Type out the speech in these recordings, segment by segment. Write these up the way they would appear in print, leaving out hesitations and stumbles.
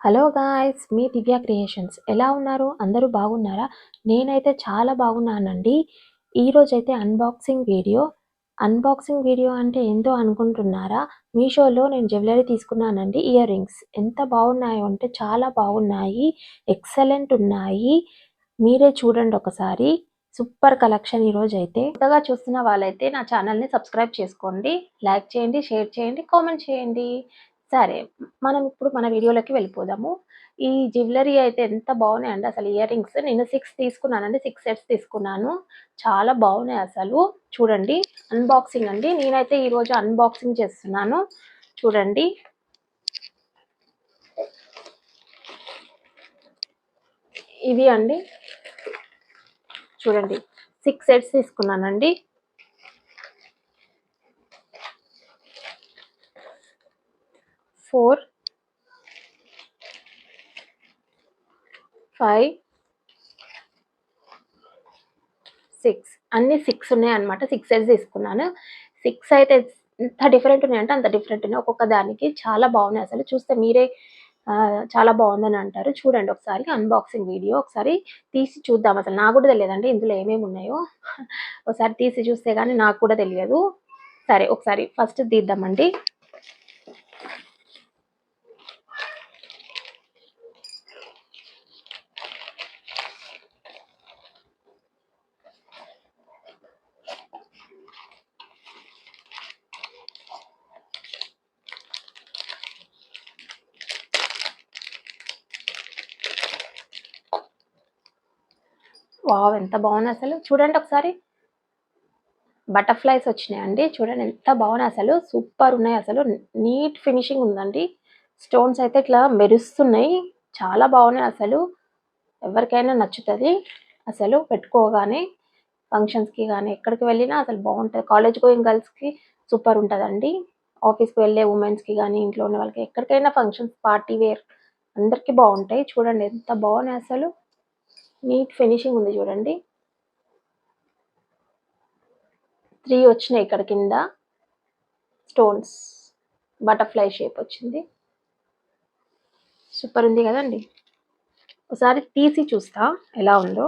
Hello guys! మీ Divya creations. ఎలా ఉన్నారు? అందరూ బాగున్నారా? నేనైతే చాలా బాగున్నానండి. ఈరోజైతే అన్బాక్సింగ్ వీడియో అంటే ఏందో అనుకుంటున్నారా? మీషోలో నేను జ్యువెలరీ తీసుకున్నానండి. ఇయర్ రింగ్స్ ఎంత బాగున్నాయో అంటే చాలా బాగున్నాయి. ఎక్సలెంట్ ఉన్నాయి. మీరే చూడండి ఒకసారి. సూపర్ కలెక్షన్ ఈరోజైతే. కొత్తగా చూస్తున్న వాళ్ళైతే నా ఛానల్‌ని సబ్స్క్రైబ్ చేసుకోండి. లైక్ చేయండి, షేర్ చేయండి, కామెంట్ చేయండి. సరే, మనం ఇప్పుడు మన వీడియోలోకి వెళ్ళిపోదాము. ఈ జ్యువెలరీ అయితే ఎంత బాగున్నాయండి అసలు. ఇయర్ రింగ్స్ నేను 6 తీసుకున్నానండి. 6 సెట్స్ తీసుకున్నాను. చాలా బాగున్నాయి అసలు. చూడండి, అన్బాక్సింగ్ అండి. నేనైతే ఈరోజు అన్బాక్సింగ్ చేస్తున్నాను. చూడండి. ఇవి అండి, చూడండి, 6 సెట్స్ తీసుకున్నానండి. 4, 5, 6 అన్ని 6 ఉన్నాయన్నమాట. 6 సెట్స్ తీసుకున్నాను. 6 అయితే ఎంత డిఫరెంట్ ఉన్నాయంటే అంత డిఫరెంట్ ఉన్నాయి. ఒక్కొక్క దానికి చాలా బాగున్నాయి అసలు. చూస్తే మీరే చాలా బాగుందని అంటారు. చూడండి ఒకసారి అన్బాక్సింగ్ వీడియో ఒకసారి తీసి చూద్దాం. అసలు నాకు కూడా తెలియదండి ఇందులో ఏమేమి ఉన్నాయో. ఒకసారి తీసి చూస్తే కానీ నాకు కూడా తెలియదు. సరే, ఒకసారి ఫస్ట్ తీద్దామండి. వావ్! ఎంత బాగుంది అసలు. చూడండి ఒకసారి. బటర్‌ఫ్లైస్ వచ్చినాయండి. చూడండి ఎంత బాగున్నాయి అసలు. సూపర్ ఉన్నాయి అసలు. నీట్ ఫినిషింగ్ ఉందండి. స్టోన్స్ అయితే ఇట్లా మెరుస్తున్నాయి. చాలా బాగున్నాయి అసలు. ఎవరికైనా నచ్చుతుంది అసలు. పెట్టుకోగానే ఫంక్షన్స్‌కి కానీ ఎక్కడికి వెళ్ళినా అసలు బాగుంటుంది. కాలేజ్ గోయింగ్ గర్ల్స్‌కి సూపర్ ఉంటుందండి. ఆఫీస్‌కి వెళ్ళే ఉమెన్స్‌కి కానీ ఇంట్లో ఉన్న వాళ్ళకి ఎక్కడికైనా ఫంక్షన్స్, పార్టీ వేర్ అందరికీ బాగుంటాయి. చూడండి ఎంత బాగున్నాయి అసలు. నీట్ ఫినిషింగ్ ఉంది చూడండి. 3 వచ్చినాయి ఇక్కడ కింద స్టోన్స్. బటర్‌ఫ్లై షేప్ వచ్చింది. సూపర్ ఉంది కదండి. ఒకసారి తీసి చూస్తా ఎలా ఉందో.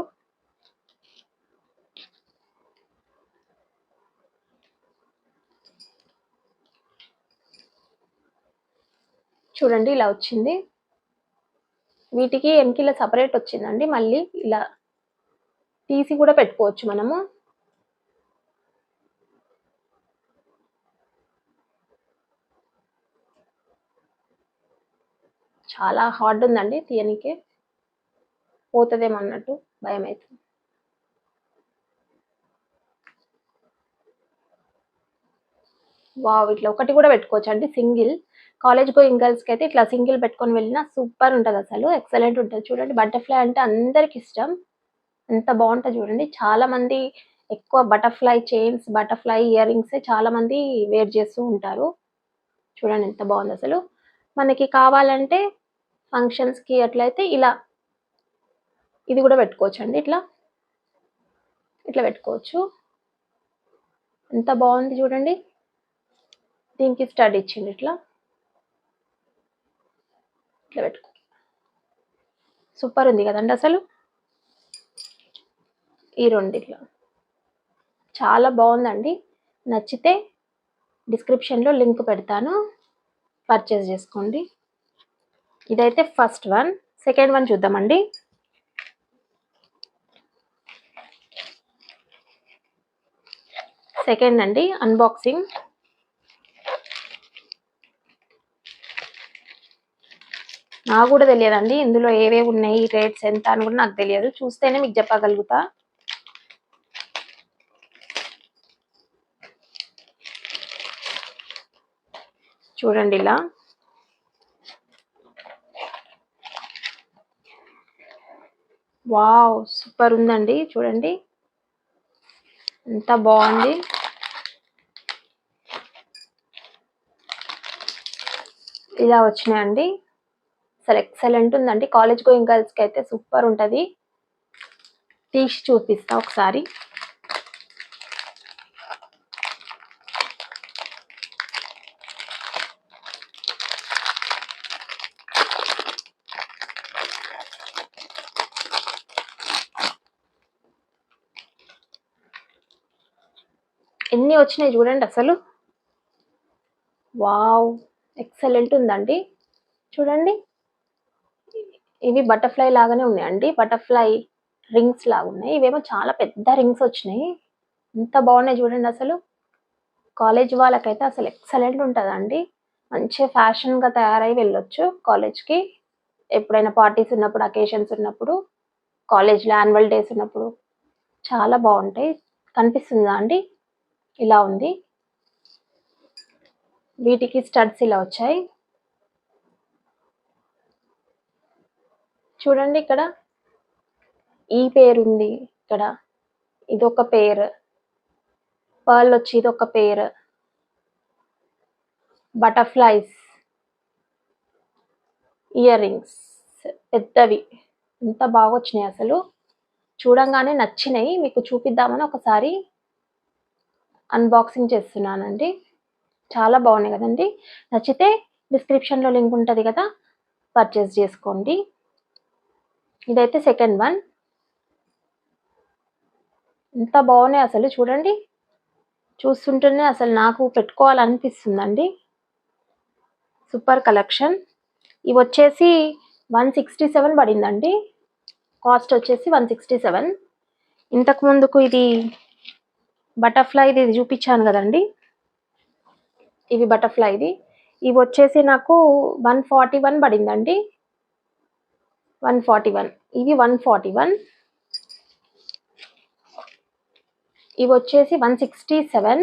చూడండి ఇలా వచ్చింది. వీటికి వెనకిల సపరేట్ వచ్చిందండి. మళ్ళీ ఇలా తీసి కూడా పెట్టుకోవచ్చు మనము. చాలా హార్డ్ ఉందండి తీయనికే. పోతుందేమో అన్నట్టు భయం అవుతుంది. వావ్! ఇట్లా ఒకటి కూడా పెట్టుకోవచ్చు అండి సింగిల్. కాలేజ్ గోయింగ్ గర్ల్స్‌కి అయితే ఇట్లా సింగిల్ పెట్టుకొని వెళ్ళినా సూపర్ ఉంటుంది అసలు. ఎక్సలెంట్ ఉంటుంది. చూడండి బటర్‌ఫ్లై అంటే అందరికి ఇష్టం. ఎంత బాగుంటుంది చూడండి. చాలా మంది ఎక్కువ బటర్‌ఫ్లై చైన్స్, బటర్‌ఫ్లై ఇయర్ రింగ్సే చాలా మంది వేర్ చేస్తూ ఉంటారు. చూడండి ఎంత బాగుంది అసలు. మనకి కావాలంటే ఫంక్షన్స్‌కి అట్లయితే ఇలా ఇది కూడా పెట్టుకోవచ్చండి. ఇట్లా ఇట్లా పెట్టుకోవచ్చు. ఎంత బాగుంది చూడండి. దీనికి స్టడ్ ఇచ్చిండు ఇట్లా. ఇట్లా పెట్టుకో. సూపర్ ఉంది కదండి అసలు. ఈ రెండిట్లో చాలా బాగుందండి. నచ్చితే డిస్క్రిప్షన్లో లింక్ పెడతాను, పర్చేస్ చేసుకోండి. ఇదైతే ఫస్ట్ వన్. సెకండ్ వన్ చూద్దామండి. సెకండ్ అండి అన్బాక్సింగ్. నాకు కూడా తెలియదండి ఇందులో ఏవేవి ఉన్నాయి, రేట్స్ ఎంత అని కూడా నాకు తెలియదు. చూస్తేనే మీకు చెప్పగలుగుతా. చూడండి ఇలా. వావ్! సూపర్ ఉందండి. చూడండి ఎంత బాగుంది. ఇలా వచ్చినాయండి. అసలు ఎక్సలెంట్ ఉందండి. కాలేజ్ గోయింగ్ గర్ల్స్కి అయితే సూపర్ ఉంటుంది. తీసి చూపిస్తా ఒకసారి. ఎన్ని వచ్చినాయి చూడండి అసలు. వావ్, ఎక్సలెంట్ ఉందండి. చూడండి, ఇవి బటర్ఫ్లై లాగానే ఉన్నాయండి. బటర్ఫ్లై రింగ్స్ లాగా ఉన్నాయి. ఇవేమో చాలా పెద్ద రింగ్స్ వచ్చినాయి. ఎంత బాగున్నాయి చూడండి అసలు. కాలేజ్ వాళ్ళకైతే అసలు ఎక్సలెంట్ ఉంటుందండి. మంచిగా ఫ్యాషన్గా తయారై వెళ్ళొచ్చు కాలేజ్కి. ఎప్పుడైనా పార్టీస్ ఉన్నప్పుడు, అకేషన్స్ ఉన్నప్పుడు, కాలేజ్లో యాన్యువల్ డేస్ ఉన్నప్పుడు చాలా బాగుంటాయి. కనిపిస్తుందా అండి? ఇలా ఉంది. వీటికి స్టడ్స్ ఇలా వచ్చాయి. చూడండి, ఇక్కడ ఈ పేరు ఉంది, ఇక్కడ ఇదొక పేరు, పర్ల్ వచ్చి ఇదొక పేరు, బటర్ఫ్లైస్ ఇయర్ రింగ్స్ పెద్దవి. ఎంత బాగా వచ్చినాయి అసలు. చూడంగానే నచ్చినాయి. మీకు చూపిద్దామని ఒకసారి అన్బాక్సింగ్ చేస్తున్నానండి. చాలా బాగున్నాయి కదండి. నచ్చితే డిస్క్రిప్షన్లో లింక్ ఉంటుంది కదా, పర్చేస్ చేసుకోండి. ఇదైతే సెకండ్ వన్. ఎంత బాగున్నాయి అసలు. చూడండి, చూస్తుంటేనే అసలు నాకు పెట్టుకోవాలనిపిస్తుందండి. Super collection. ఇవి వచ్చేసి 167 పడిందండి. కాస్ట్ వచ్చేసి 167. ఇంతకు ముందుకు ఇది బటర్ఫ్లైది ఇది చూపించాను కదండి, ఇవి బటర్ఫ్లైది. ఇవి వచ్చేసి నాకు 141 పడిందండి. 141. ఇవి 141. ఇవి వచ్చేసి 167.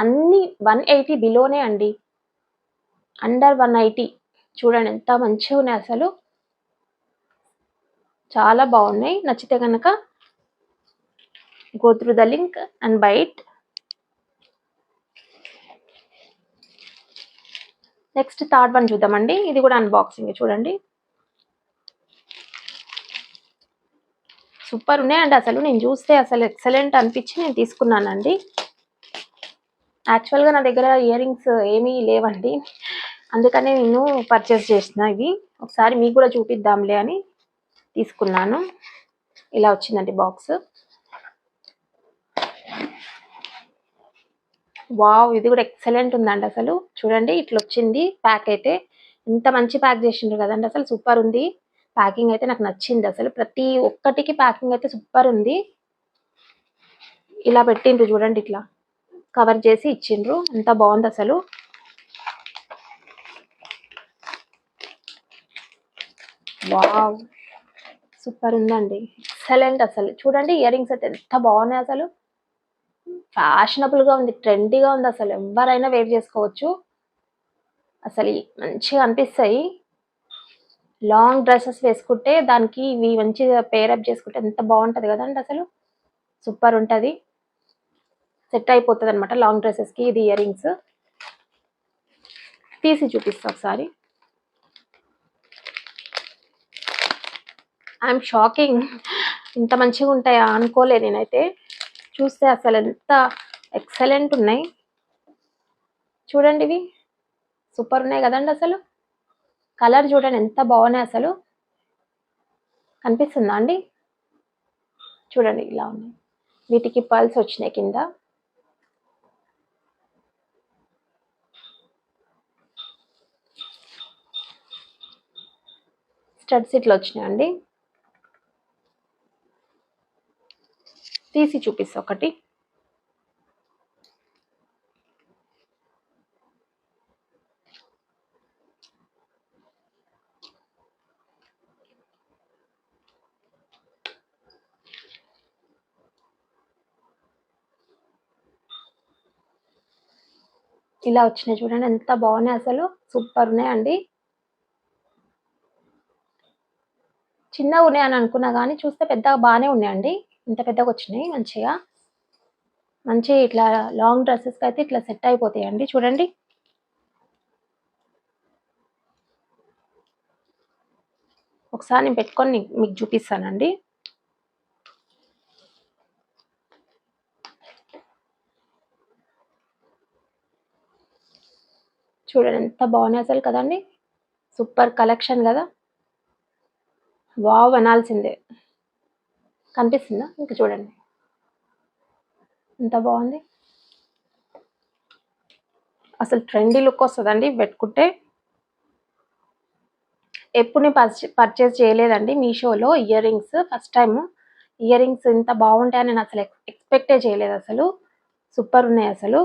అన్ని 180 బిలోనే అండి, అండర్ 180. చూడండి ఎంత మంచిగా ఉన్నాయి అసలు. చాలా బాగున్నాయి. నచ్చితే కనుక go through the link and by it. Next third one చూద్దామండి. ఇది కూడా అన్బాక్సింగ్. చూడండి, సూపర్ ఉన్నాయండి అసలు. నేను చూస్తే అసలు ఎక్సలెంట్ అనిపించి నేను తీసుకున్నానండి. యాక్చువల్గా నా దగ్గర ఇయర్ రింగ్స్ ఏమీ లేవండి, అందుకనే నేను పర్చేస్ చేసిన ఇవి. ఒకసారి మీకు కూడా చూపిద్దాంలే అని తీసుకున్నాను. ఇలా వచ్చిందండి బాక్స్. వావ్, ఇది కూడా ఎక్సలెంట్ ఉందండి అసలు. చూడండి, ఇట్లా వచ్చింది ప్యాక్ అయితే. ఎంత మంచి ప్యాక్ చేసిండ్రు కదండి అసలు. సూపర్ ఉంది ప్యాకింగ్ అయితే. నాకు నచ్చింది అసలు. ప్రతి ఒక్కటికి ప్యాకింగ్ అయితే సూపర్ ఉంది. ఇలా పెట్టిండ్రు చూడండి, ఇట్లా కవర్ చేసి ఇచ్చిండ్రు. ఎంత బాగుంది అసలు. వావ్, సూపర్ ఉందండి. ఎక్సలెంట్ అసలు. చూడండి, ఇయర్ రింగ్స్ అయితే ఎంత బాగున్నాయి అసలు. ఫ్యాషనబుల్గా ఉంది, ట్రెండీగా ఉంది అసలు. ఎవరైనా వేర్ చేసుకోవచ్చు అసలు. మంచిగా అనిపిస్తాయి. లాంగ్ డ్రెస్సెస్ వేసుకుంటే దానికి ఇవి మంచిగా పేరప్ చేసుకుంటే ఎంత బాగుంటుంది కదండి అసలు. సూపర్ ఉంటుంది, సెట్ అయిపోతుంది అనమాట లాంగ్ డ్రెస్సెస్కి ఇది ఇయర్ రింగ్స్. తీసి చూపిస్తా ఒకసారి. ఐఎమ్ షాకింగ్, ఇంత మంచిగా ఉంటాయా అనుకోలే నేనైతే. చూస్తే అసలు ఎంత ఎక్సలెంట్ ఉన్నాయి. చూడండి, ఇవి సూపర్ ఉన్నాయి కదండి అసలు. కలర్ చూడండి ఎంత బాగున్నాయి అసలు. కనిపిస్తుందా అండి? చూడండి, ఇలా ఉన్నాయి. వీటికి పర్ల్స్ వచ్చినాయి కింద. స్టడ్స్ ఇట్లా వచ్చినాయండి. తీసి చూపిస్తా ఒకటి. ఇలా వచ్చినాయి చూడండి, ఎంత బాగున్నాయి అసలు. సూపర్ ఉన్నాయండి. చిన్నగా ఉన్నాయి అని అనుకున్నా కానీ చూస్తే పెద్దగా బాగానే ఉన్నాయండి. ఇంత పెద్దగా వచ్చినాయి. మంచిగా మంచి ఇట్లా లాంగ్ డ్రెస్సెస్కి అయితే ఇట్లా సెట్ అయిపోతాయండి. చూడండి, ఒకసారి నేను పెట్టుకొని మీకు చూపిస్తానండి. చూడండి ఎంత బాగున్నాయి అసలు కదండి. సూపర్ కలెక్షన్ కదా. వావ్ అనాల్సిందే. కనిపిస్తుందా? ఇంకా చూడండి ఎంత బాగుంది. అసలు ట్రెండీ లుక్ వస్తుందండి పెట్టుకుంటే. ఎప్పుడు నేను పర్చేస్ చేయలేదండి మీషోలో ear rings. First time ear rings ఇంత బాగుంటాయని నేను అసలు ఎక్స్పెక్టే చేయలేదు. అసలు సూపర్ ఉన్నాయి అసలు.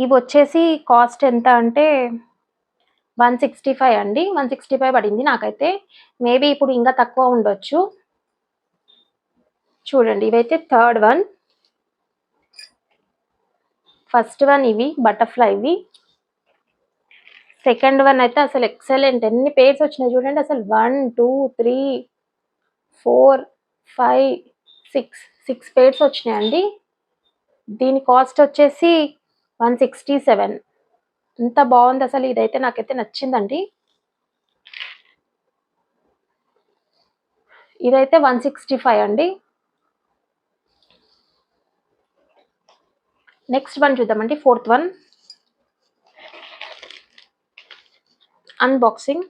ఇవి వచ్చేసి కాస్ట్ ఎంత అంటే 165 అండి. 165 పడింది నాకైతే. మేబీ ఇప్పుడు ఇంకా తక్కువ ఉండొచ్చు. చూడండి ఇవైతే థర్డ్ వన్. ఫస్ట్ వన్ ఇవి బటర్ఫ్లైవి. సెకండ్ వన్ అయితే అసలు ఎక్సలెంట్. ఎన్ని పేర్స్ వచ్చినాయి చూడండి అసలు. 1 2 3 4 5 6 పేర్స్ వచ్చినాయండి. దీని కాస్ట్ వచ్చేసి 167. ఎంత బాగుంది అసలు. ఇదైతే నాకైతే నచ్చిందండి. ఇదైతే 165 అండి. నెక్స్ట్ వన్ చూద్దామండి. Fourth one unboxing.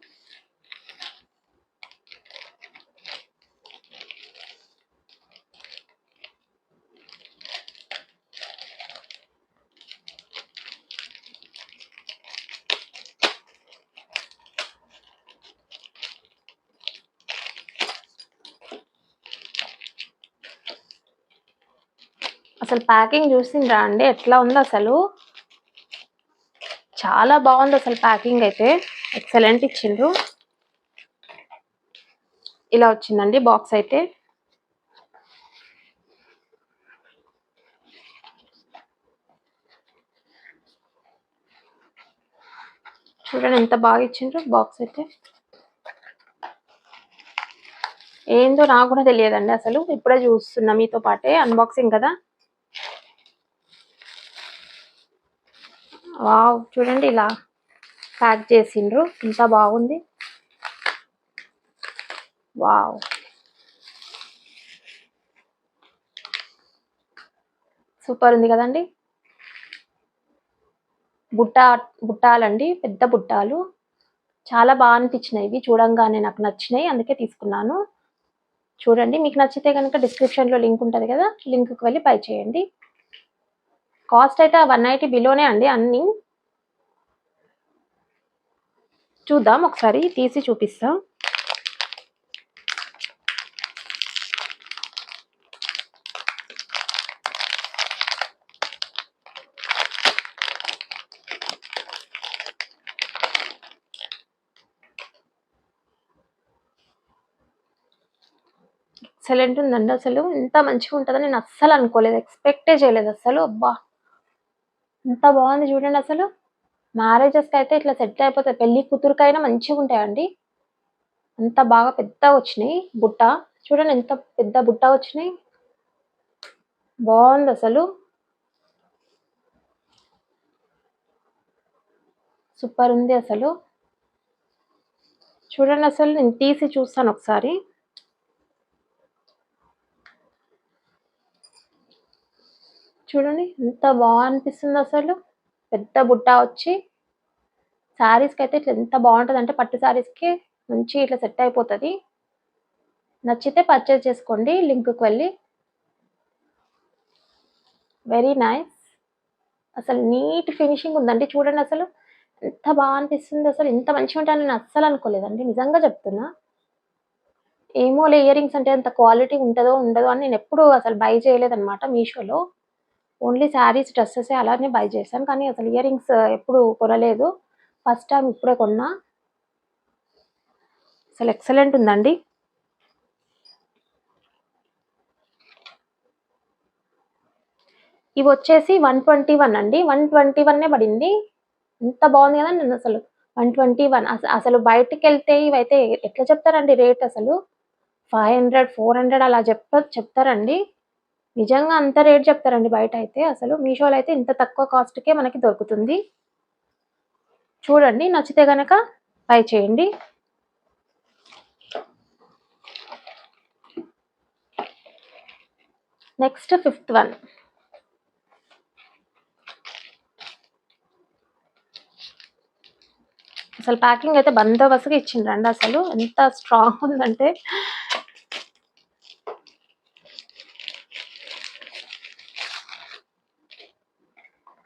అసలు ప్యాకింగ్ చూసిండ్రా అండి ఎట్లా ఉంది అసలు. చాలా బాగుంది అసలు. ప్యాకింగ్ అయితే ఎక్సలెంట్ ఇచ్చిండ్రు. ఇలా వచ్చిందండి బాక్స్ అయితే. చూడండి ఎంత బాగా ఇచ్చిండ్రు బాక్స్ అయితే. ఏందో నాకు కూడా తెలియదండి అసలు. ఇప్పుడే చూస్తున్నా మీతో పాటే. అన్బాక్సింగ్ కదా. వావ్ చూడండి ఇలా ప్యాక్ చేసిండ్రు. ఎంత బాగుంది. వావ్ సూపర్ ఉంది కదండి. బుట్టాలండి, పెద్ద బుట్టాలు. చాలా బాగా అనిపించినాయి ఇవి. చూడంగానే నాకు నచ్చినాయి, అందుకే తీసుకున్నాను. చూడండి మీకు నచ్చితే కనుక డిస్క్రిప్షన్లో లింక్ ఉంటుంది కదా, లింక్కి వెళ్ళి బై చేయండి. కాస్ట్ అయితే 190 బిలోనే అండి అన్నీ. చూద్దాం ఒకసారి తీసి చూపిస్తాం. ఎక్సలెంట్ ఉందండి అసలు. ఇంత మంచిగా ఉంటుందని నేను అస్సలు అనుకోలేదు, ఎక్స్పెక్టే చేయలేదు అసలు. అబ్బా ఎంత బాగుంది చూడండి అసలు. మ్యారేజెస్కి అయితే ఇట్లా సెట్ అయిపోతాయి. పెళ్లి కూతురుకైనా మంచిగా ఉంటాయండి. అంత బాగా పెద్దగా వచ్చినాయి బుట్ట. చూడండి ఎంత పెద్ద బుట్ట వచ్చినాయి. బాగుంది అసలు. సూపర్ ఉంది అసలు. చూడండి అసలు నేను తీసి చూస్తాను ఒకసారి. చూడండి ఎంత బాగా అనిపిస్తుంది అసలు. పెద్ద బుట్ట వచ్చి శారీస్కి అయితే ఇట్లా ఎంత బాగుంటుంది అంటే, పట్టు శారీస్కి మంచి ఇట్లా సెట్ అయిపోతుంది. నచ్చితే పర్చేస్ చేసుకోండి లింక్కి వెళ్ళి. Very nice. అసలు నీట్ ఫినిషింగ్ ఉందండి. చూడండి అసలు ఎంత బాగా అనిపిస్తుంది అసలు. ఇంత మంచిగా ఉంటాను నేను అస్సలు అనుకోలేదండి, నిజంగా చెప్తున్నా. ఏమోలే ఇయర్ రింగ్స్ అంటే అంత క్వాలిటీ ఉంటుందో ఉండదో అని నేను ఎప్పుడు అసలు బై చేయలేదన్నమాట మీషోలో. ఓన్లీ శారీస్, డ్రెస్సెస్ అలానే బై చేశాను, కానీ అసలు ఇయర్ రింగ్స్ ఎప్పుడు కొనలేదు. ఫస్ట్ టైం ఇప్పుడే కొన్నా. అసలు ఎక్సలెంట్ ఉందండి. ఇవి వచ్చేసి 121 అండి. 121 పడింది. ఎంత బాగుంది కదా. నేను అసలు 121 అసలు బయటికి వెళ్తే ఇవైతే ఎట్లా చెప్తారండి రేట్ అసలు. 500 400 అలా చెప్తారండి. నిజంగా అంత రేట్ చెప్తారండి బయట అయితే. అసలు మీషోలో అయితే ఇంత తక్కువ కాస్ట్కే మనకి దొరుకుతుంది. చూడండి నచ్చితే కనుక బై చేయండి. Next fifth one. అసలు ప్యాకింగ్ అయితే బందోబస్తుగా ఇచ్చిండ్రండి. అసలు ఎంత స్ట్రాంగ్ ఉందంటే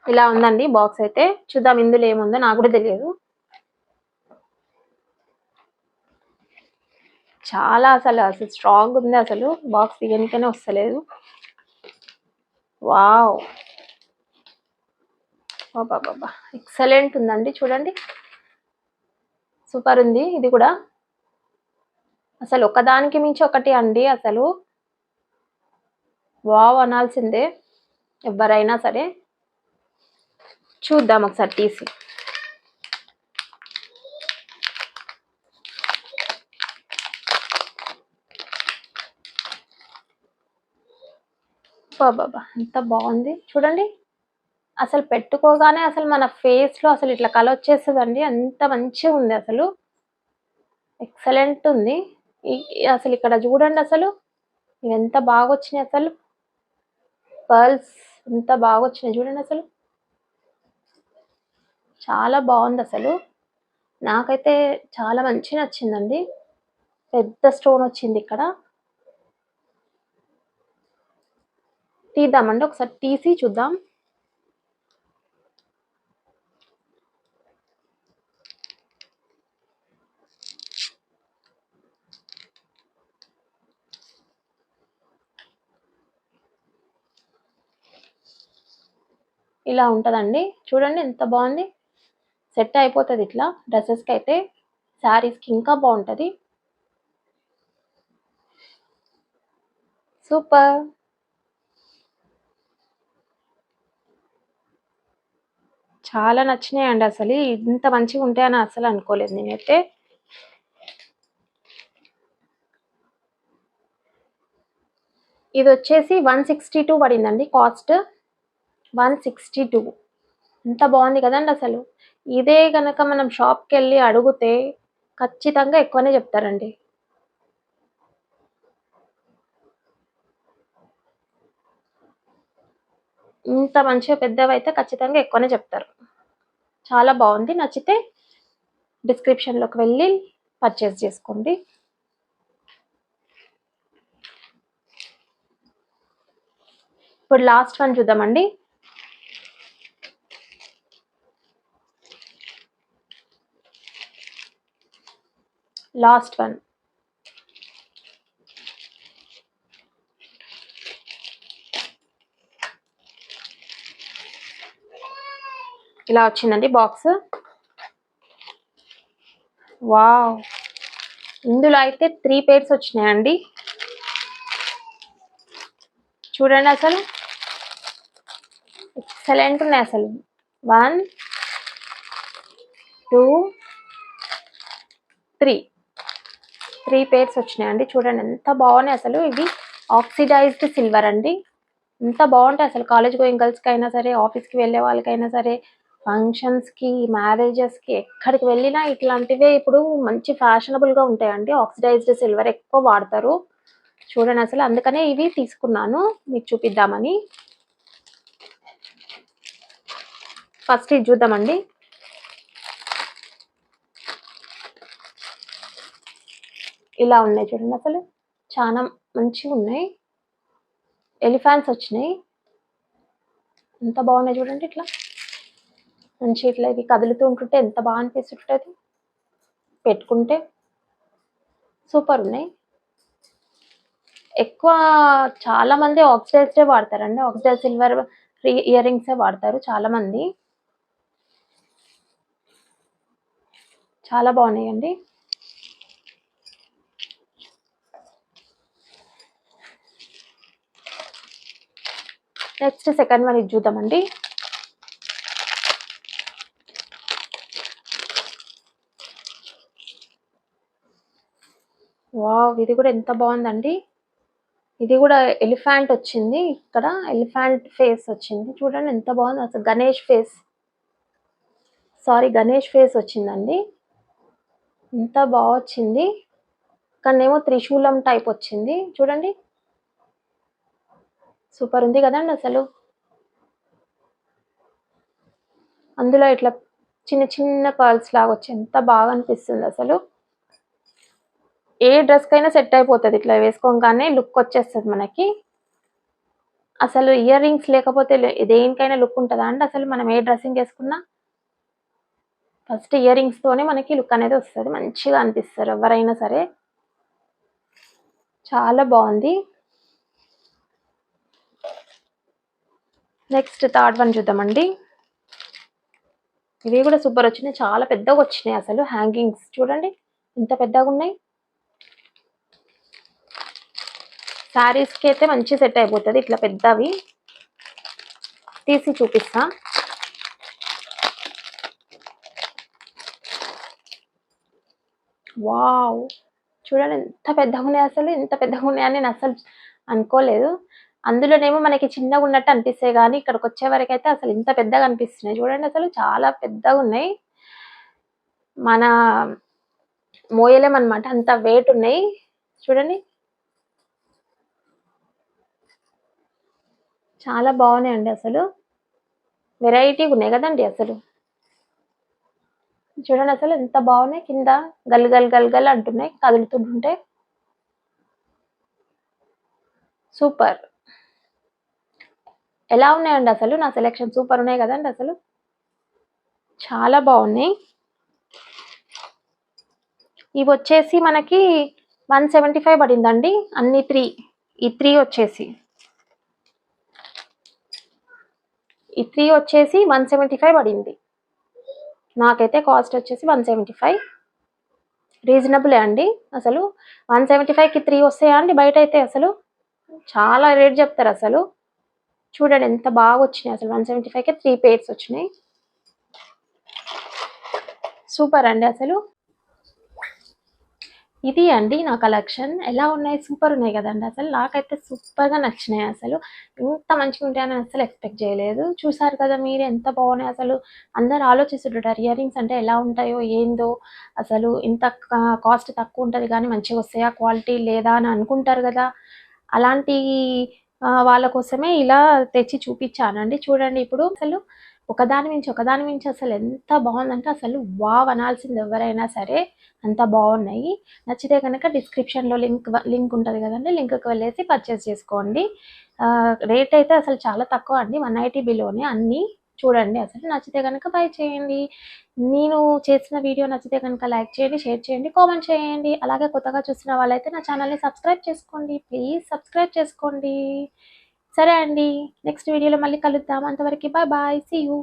ఇలా ఉందండి బాక్స్ అయితే. చూద్దాం ఇందులో ఏముందో, నాకు కూడా తెలియదు. చాలా అసలు స్ట్రాంగ్ ఉంది. అసలు బాక్స్ తీయనికనే వస్తలేదు. వావ్, బాబా ఎక్సలెంట్ ఉందండి. చూడండి సూపర్ ఉంది ఇది కూడా. అసలు ఒకదానికి మించి ఒకటి అండి. అసలు వావ్ అనాల్సిందే ఎవరైనా సరే. చూద్దాం ఒకసారి తీసి. బాబా ఎంత బాగుంది చూడండి. అసలు పెట్టుకోగానే అసలు మన ఫేస్ లో అసలు ఇట్లా కళ వచ్చేస్తుందండి. అంత మంచిగా ఉంది అసలు. ఎక్సలెంట్ ఉంది. అసలు ఇక్కడ చూడండి అసలు ఇవి ఎంత బాగా వచ్చినాయి. అసలు పర్ల్స్ ఎంత బాగా వచ్చినాయి చూడండి. అసలు చాలా బాగుంది. అసలు నాకైతే చాలా మంచి నచ్చిందండి. పెద్ద స్టోన్ వచ్చింది ఇక్కడ. తీద్దామండి ఒకసారి, తీసి చూద్దాం. ఇలా ఉంటుందండి. చూడండి ఎంత బాగుంది. సెట్ అయిపోతుంది ఇట్లా డ్రెస్సెస్కి అయితే. శారీస్కి ఇంకా బాగుంటుంది. సూపర్. చాలా నచ్చినాయండి. అసలు ఇంత మంచిగా ఉంటాయని అసలు అనుకోలేదు నేనైతే. ఇది వచ్చేసి 162 పడిందండి కాస్ట్. 162. ఎంత బాగుంది కదండి అసలు. ఇదే కనుక మనం షాప్కి వెళ్ళి అడిగితే ఖచ్చితంగా ఎక్కువనే చెప్తారండి. ఇంత మంచిగా పెద్దవి అయితే ఖచ్చితంగా ఎక్కువనే చెప్తారు. చాలా బాగుంది. నచ్చితే డిస్క్రిప్షన్లోకి వెళ్ళి పర్చేస్ చేసుకోండి. ఇప్పుడు లాస్ట్ వన్ చూద్దామండి. Last one. ఇలా వచ్చిందండి బాక్స్. వావ్, ఇందులో అయితే 3 pairs వచ్చినాయండి. చూడండి అసలు ఎక్సలెంట్ ఉన్నాయి అసలు. 1 2 3 pairs వచ్చినాయండి. చూడండి ఎంత బాగున్నాయి అసలు. ఇవి ఆక్సిడైజ్డ్ సిల్వర్ అండి. ఎంత బాగుంటాయి అసలు. కాలేజ్ గోయింగ్ గర్ల్స్కి అయినా సరే, ఆఫీస్కి వెళ్ళే వాళ్ళకైనా సరే, ఫంక్షన్స్కి, మ్యారేజెస్కి, ఎక్కడికి వెళ్ళినా ఇట్లాంటివే ఇప్పుడు మంచి ఫ్యాషనబుల్గా ఉంటాయండి. ఆక్సిడైజ్డ్ సిల్వర్ ఎక్కువ వాడతారు. చూడండి అసలు. అందుకనే ఇవి తీసుకున్నాను మీకు చూపిద్దామని. ఫస్ట్ ఇది చూద్దామండి. ఇలా ఉన్నాయి చూడండి అసలు. చాలా మంచిగా ఉన్నాయి. ఎలిఫాంట్స్ వచ్చినాయి. ఎంత బాగున్నాయి చూడండి. ఇట్లా మంచి ఇట్లా ఇవి కదులుతూ ఉంటుంటే ఎంత బాగా అనిపిస్తుంటుంది పెట్టుకుంటే. సూపర్ ఉన్నాయి. ఎక్కువ చాలా మంది ఆక్సిడైజ్డే వాడతారండి. ఆక్సిడైజ్ సిల్వర్ ఇయర్ రింగ్సే వాడతారు చాలా మంది. చాలా బాగున్నాయండి. నెక్స్ట్ సెకండ్ వన్ ఇది చూద్దామండి. వావ్, ఇది కూడా ఎంత బాగుందండి. ఇది కూడా ఎలిఫెంట్ వచ్చింది. ఇక్కడ ఎలిఫెంట్ ఫేస్ వచ్చింది. చూడండి ఎంత బాగుంది అసలు. గణేష్ ఫేస్ వచ్చిందండి. ఎంత బాగా వచ్చింది. ఇక్కడనేమో త్రిశూలం టైప్ వచ్చింది. చూడండి సూపర్ ఉంది కదండి అసలు. అందులో ఇట్లా చిన్న చిన్న కర్ల్స్ లాగా వచ్చి ఎంత బాగా అనిపిస్తుంది అసలు. ఏ డ్రెస్కైనా సెట్ అయిపోతుంది ఇట్లా వేసుకోగానే, లుక్ వచ్చేస్తుంది మనకి. అసలు ఇయర్ రింగ్స్ లేకపోతే దేనికైనా లుక్ ఉంటుందా అండి? అసలు మనం ఏ డ్రెస్సింగ్ వేసుకున్నా ఫస్ట్ ఇయర్ రింగ్స్ తోనే మనకి లుక్ అనేది వస్తుంది, మంచిగా అనిపిస్తారు ఎవరైనా సరే. చాలా బాగుంది. నెక్స్ట్ థర్డ్ వన్ చూద్దామండి. ఇవి కూడా సూపర్ వచ్చినాయి, చాలా పెద్దగా వచ్చినాయి అసలు. హ్యాంగింగ్స్ చూడండి ఎంత పెద్దగా ఉన్నాయి. శారీస్కి అయితే మంచి సెట్ అయిపోతుంది ఇట్లా పెద్దవి. తీసి చూపిస్తా. వావ్, చూడండి ఎంత పెద్దగా ఉన్నాయి అసలు. ఎంత పెద్దగా ఉన్నాయని నేను అసలు అనుకోలేదు. అందులోనేమో మనకి చిన్నగా ఉన్నట్టు అనిపిస్తాయి, కానీ ఇక్కడికి వచ్చే వరకు అయితే అసలు ఇంత పెద్దగా అనిపిస్తున్నాయి. చూడండి అసలు చాలా పెద్దగా ఉన్నాయి, మన మోయలేమన్నమాట, అంత వెయిట్ ఉన్నాయి. చూడండి చాలా బాగున్నాయండి అసలు. వెరైటీగా ఉన్నాయి కదండి అసలు. చూడండి అసలు ఎంత బాగున్నాయి. కింద గల్ గల్ గల్ గల్ అంటున్నాయి కదులుతుంటే. సూపర్. ఎలా ఉన్నాయండి అసలు? నా సెలెక్షన్ సూపర్ ఉన్నాయి కదండి అసలు, చాలా బాగున్నాయి. ఇవి వచ్చేసి మనకి 175 పడిందండి అన్ని 3. ఈ 3 వచ్చేసి 175 పడింది. నాకైతే కాస్ట్ వచ్చేసి 175. రీజనబులే అండి అసలు. 175కి 3 వస్తాయా అండి బయట అయితే? అసలు చాలా రేట్ చెప్తారు అసలు. చూడండి ఎంత బాగా వచ్చినాయి అసలు. 175కి 3 పేర్స్ వచ్చినాయి. సూపర్ అండి అసలు. ఇది అండి నా కలెక్షన్. ఎలా ఉన్నాయి? సూపర్ ఉన్నాయి కదండి అసలు. నాకైతే సూపర్గా నచ్చినాయి అసలు. ఇంత మంచిగా ఉంటాయని అసలు ఎక్స్పెక్ట్ చేయలేదు. చూసారు కదా మీరు ఎంత బాగున్నాయి అసలు. అందరు ఆలోచిస్తుంటారు ఇయర్ రింగ్స్ అంటే ఎలా ఉంటాయో ఏందో, అసలు ఇంత కాస్ట్ తక్కువ ఉంటుంది కానీ మంచిగా వస్తాయా, క్వాలిటీ లేదా అని అనుకుంటారు కదా. అలాంటి వాళ్ళ కోసమే ఇలా తెచ్చి చూపించానండి. చూడండి ఇప్పుడు అసలు ఒకదాని మించి అసలు ఎంత బాగుందంటే అసలు వావ్ అనాల్సింది ఎవరైనా సరే, అంత బాగున్నాయి. నచ్చితే కనుక డిస్క్రిప్షన్లో లింక్ ఉంటుంది కదండి, లింక్కి వెళ్ళేసి పర్చేస్ చేసుకోండి. రేట్ అయితే అసలు చాలా తక్కువ అండి, 180 బిలోనే అన్నీ. చూడండి అసలు నచ్చితే కనుక బై చేయండి. నేను చేసిన వీడియో నచ్చితే కనుక లైక్ చేయండి, షేర్ చేయండి, కామెంట్ చేయండి. అలాగే కొత్తగా చూసిన వాళ్ళైతే నా ఛానల్ని సబ్స్క్రైబ్ చేసుకోండి, ప్లీజ్ సబ్స్క్రైబ్ చేసుకోండి. సరే అండి, నెక్స్ట్ వీడియోలో మళ్ళీ కలుద్దాం. అంతవరకు బాయ్ బాయ్, సీ యూ.